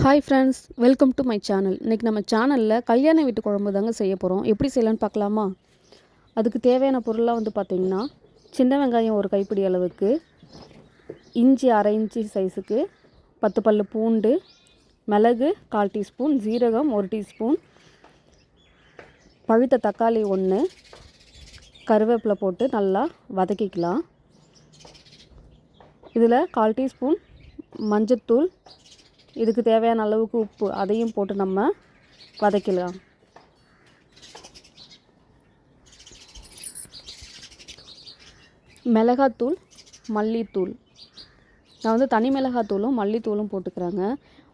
Hi friends, welcome to my channel. இன்றைக்கி நம்ம சேனலில் கல்யாண வீட்டு குழம்பு தாங்க செய்ய போகிறோம். எப்படி செய்யலான்னு பார்க்கலாமா? அதுக்கு தேவையான பொருளாக பார்த்திங்கன்னா, சின்ன வெங்காயம் ஒரு கைப்பிடி அளவுக்கு, இஞ்சி அரை இன்ச்சி சைஸுக்கு, 10 பல்லு பூண்டு, மிளகு 1/4 டீஸ்பூன், ஜீரகம் 1 டீஸ்பூன், பழுத்த தக்காளி 1, கருவேப்பிலை போட்டு நல்லா வதக்கிக்கலாம். இதில் 1/4 டீஸ்பூன் மஞ்சத்தூள், இதுக்கு தேவையான அளவுக்கு உப்பு, அதையும் போட்டு நம்ம வதக்கலாம். மிளகாத்தூள், மல்லித்தூள், நான் தனி மிளகாத்தூளும் மல்லித்தூளும் போட்டுக்கிறாங்க.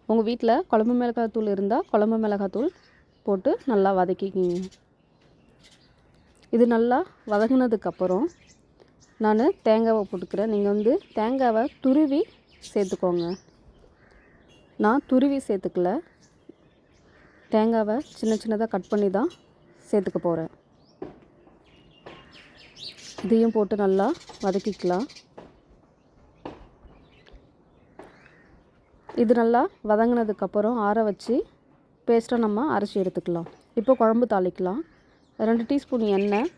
உங்கள் வீட்டில் குழம்பு மிளகாத்தூள் இருந்தால் குழம்பு மிளகாத்தூள் போட்டு நல்லா வதக்கிக்கிங்க. இது நல்லா வதங்கினதுக்கப்புறம் நான் தேங்காவை போட்டுக்கிறேன். நீங்கள் தேங்காவை துருவி சேர்த்துக்கோங்க. நான் துருவி சேர்த்துக்கல, தேங்காவை சின்ன சின்னதாக கட் பண்ணி தான் சேர்த்துக்க போகிறேன். இதையும் போட்டு நல்லா வதக்கிக்கலாம். இது நல்லா வதங்கினதுக்கப்புறம் ஆற வச்சு பேஸ்ட்டாக நம்ம அரைச்சி எடுத்துக்கலாம். இப்போ குழம்பு தாளிக்கலாம். 2 டீஸ்பூன் எண்ணெய்,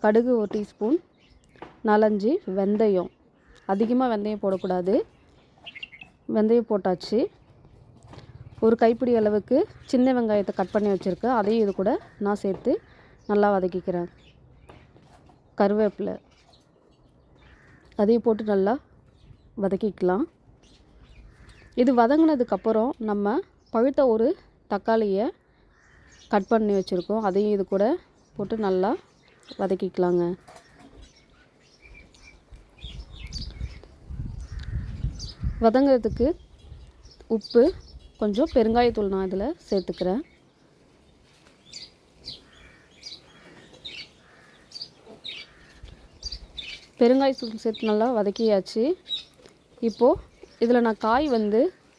கடுகு 1 டீஸ்பூன், 4-5 வெந்தயம். அதிகமாக வெந்தயம் போடக்கூடாது. வெந்தயம் போட்டாச்சு. ஒரு கைப்பிடி அளவுக்கு சின்ன வெங்காயத்தை கட் பண்ணி வச்சுருக்கேன், அதையும் இது கூட நான் சேர்த்து நல்லா வதக்கிக்கிறேன். கருவேப்பிலை, அதையும் போட்டு நல்லா வதக்கிக்கலாம். இது வதங்கினதுக்கப்புறம் நம்ம பழுத்த ஒரு தக்காளியை கட் பண்ணி வச்சுருக்கோம், அதையும் இது கூட போட்டு நல்லா வதக்கிக்கலாங்க. வதங்கிறதுக்கு உப்பு, கொஞ்சம் பெருங்காயத்தூள் நான் இதில் சேர்த்துக்கிறேன். பெருங்காயத்தூள் சேர்த்து நல்லா வதக்கியாச்சு. இப்போது இதில் நான் காய்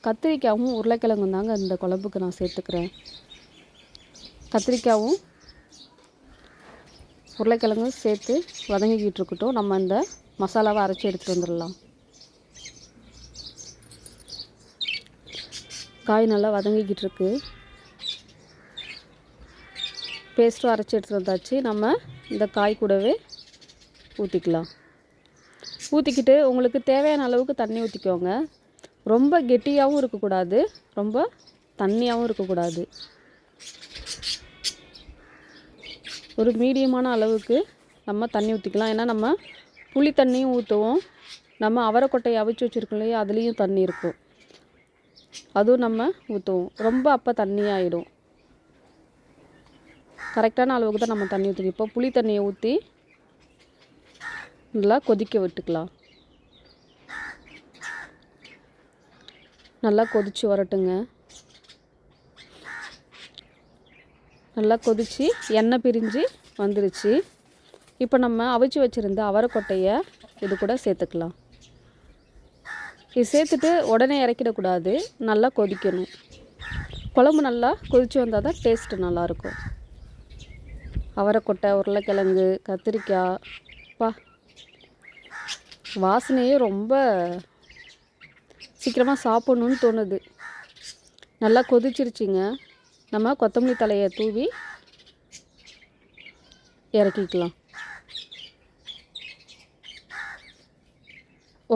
கத்திரிக்காயும் உருளைக்கிழங்கும் தாங்க இந்த குழம்புக்கு நான் சேர்த்துக்கிறேன். கத்திரிக்காயும் உருளைக்கிழங்கும் சேர்த்து வதங்கிக்கிட்டு இருக்கட்டும். நம்ம இந்த மசாலாவை அரைச்சி எடுத்துகிட்டு வந்துடலாம். காய் நல்லா வதங்கிக்கிட்டு இருக்கு. பேஸ்ட்டும் அரைச்சி எடுத்துகிட்டு வந்தாச்சு. நம்ம இந்த காய் கூடவே ஊற்றிக்கலாம். ஊற்றிக்கிட்டு உங்களுக்கு தேவையான அளவுக்கு தண்ணி ஊற்றிக்கோங்க. ரொம்ப கெட்டியாகவும் இருக்கக்கூடாது, ரொம்ப தண்ணியாகவும் இருக்கக்கூடாது. ஒரு மீடியமான அளவுக்கு நம்ம தண்ணி ஊற்றிக்கலாம். ஏன்னா நம்ம புளி தண்ணியும் ஊற்றுவோம், நம்ம அவரைக்கொட்டையை அவிச்சு வச்சுருக்கோம் இல்லையா, அதுலேயும் தண்ணி இருக்கும், அதுவும் நம்ம ஊற்றுவோம். ரொம்ப அப்போ தண்ணியாகிடும். கரெக்டான அளவுக்கு தான் நம்ம தண்ணி ஊற்றிக்கணும். இப்போ புளி தண்ணியை ஊற்றி நல்லா கொதிக்க விட்டுக்கலாம். நல்லா கொதித்து வரட்டுங்க. நல்லா கொதித்து எண்ணெய் பிரிஞ்சு வந்துருச்சு. இப்போ நம்ம அவிச்சு வச்சுருந்த அவரைக்கொட்டையை இது கூட சேர்த்துக்கலாம். இது சேர்த்துட்டு உடனே இறக்கிடக்கூடாது, நல்லா கொதிக்கணும். குழம்பு நல்லா கொதித்து வந்தால் தான் டேஸ்ட்டு நல்லாயிருக்கும். அவரைக்கொட்டை, உருளைக்கிழங்கு, கத்திரிக்காய், வாசனையே ரொம்ப சீக்கிரமாக சாப்பிட்ணுன்னு தோணுது. நல்லா கொதிச்சிருச்சிங்க. நம்ம கொத்தமல்லி தலையை தூவி இறக்கிக்கலாம்.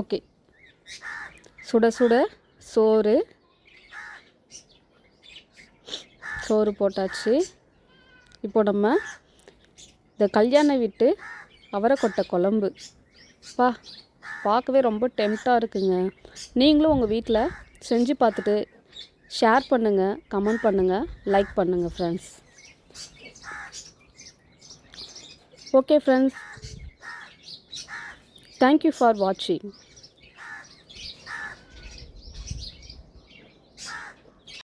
ஓகே, சுட சுட சோறு போட்டாச்சு. இப்போ நம்ம இந்த கல்யாண வீட்டு அவரைக்கொட்டை குழம்பு பார்க்கவே ரொம்ப டெம்ப்டாக இருக்குங்க. நீங்களும் உங்கள் வீட்டில் செஞ்சு பார்த்துட்டு ஷேர் பண்ணுங்கள், கமெண்ட் பண்ணுங்கள், லைக் பண்ணுங்கள் friends. Okay friends, thank you for வாட்சிங்.